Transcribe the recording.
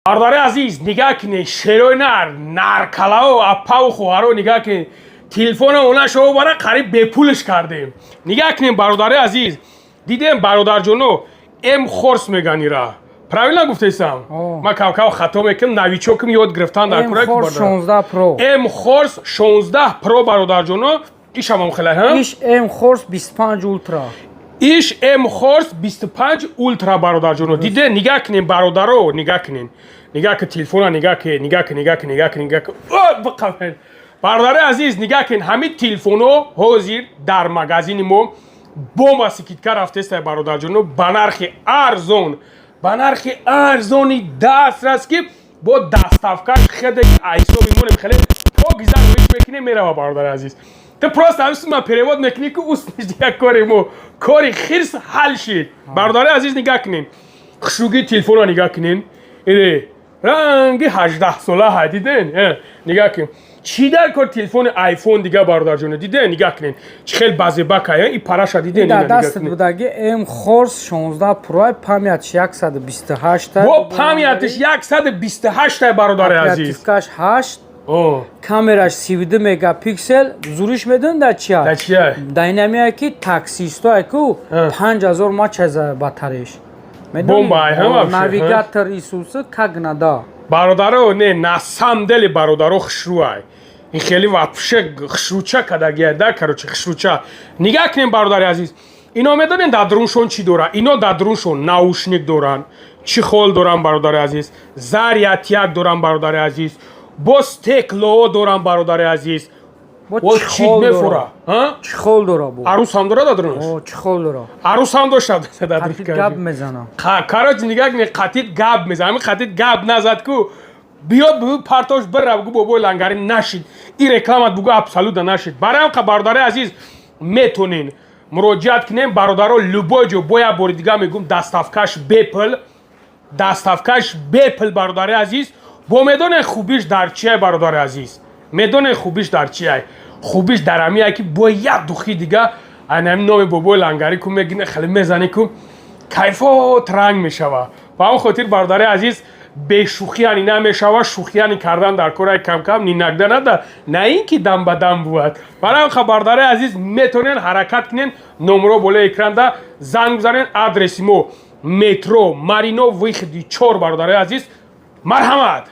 برادر عزیز نگاه کنید شیروی نرکلا و اپا و خوهارو نگاه کنید تلفن اونا شو برای قریب به پولش کردیم نگاه کنید برادر عزیز دیدیم برادر جونو ام خورس میگنی را правильно گفتم ما کاو خطا میکنم نویچوکم یاد گرفتن در کره خورس 16 پرو ام خورس 16 پرو برادر جونو ایش هم خیلی ها ایش ام خورس 25 اولترا ایش ام خورس 25 اولترا برادر جونو دیده نگاه کنین برادرو نگاه کنین نگاه که تلفن نگاه که برادر عزیز نگاه کن همین تلفنو حاضر در مغازین ما بوم سکیتکا رفته است برادر جونو به نرخ ارزونی دسترس که با دستافکش خیلی ایسو میمونه خیلی پاگیزن ویش میکنه میره برادر عزیز تو پروست همست ما перевод میکنی که اوست دیگه کاری خیرس حل شد برادر عزیز نگاه کنین خشوگی تلفن رو نگاه کنین اینه رنگی 18 ساله دیدین نگاه کن چی در کار تلفن آیفون دیگه برادر جون دیدین نگاه کنین چه خیلی بازی باکه این پارش دیدین در دست بودگی ام خورس 16 پرو پامیتش 128 با پامیتش 128 برادر عزیز کاش 8 کامراش 32 مگاپیکسل زورش میدون در چیه داینامیکی تاکسیستا کو 5000 ماچ از باتریش بمبای هم навигатор Исуса как надо. برادرو نه ناسамдели برادرو خشروای این خیلی вообще خشروچا کداگه دا короче خشروچا نگاه کنین برادر عزیز اینا میدونین در درونشون چی داره اینا در درونشون ناوشنیک دارن چخول دارن برادر عزیز زاریاتیک دارن برادر عزیز بوستکلو دارن برادر عزیز با چی میفوره چخول داره بو عروس هم داره درونش چخول داره عروس هم داشته در قطیت گاب میزنه کاراج نگاه کنی قطیت گاب میزنه قطیت گاب نزد کو بیا پارتوش بره بگو بابا لنگاری نشید این رکلامت بگو ابسولوت نشید برای هم برادر عزیز میتونین مراجعت کنین برادرو لوبوجو بایا بار دیگه میگم دستافکش بپل برادر عزیز با میدون خوبیش در چیه برادر عزیز میدون خوبیش در چیه خوبیش در همیه که با یک دوخی دیگه اینم نام بابا لنگاری کن میگینه خیلی میزنی کن کیفات رنگ میشوه و اون خاطر برادر عزیز به شوخی هنی نمیشوه شوخی هنی کردن در کره کم کم نی نگده نده نه این که دم به دم بود برای اون برادر عزیز میتونین حرکت کنین نمرو بالا اکران ده زنگ بزنین ادرسی مو مترو مارینو ویخدی 4 برادر عزیز مرحمت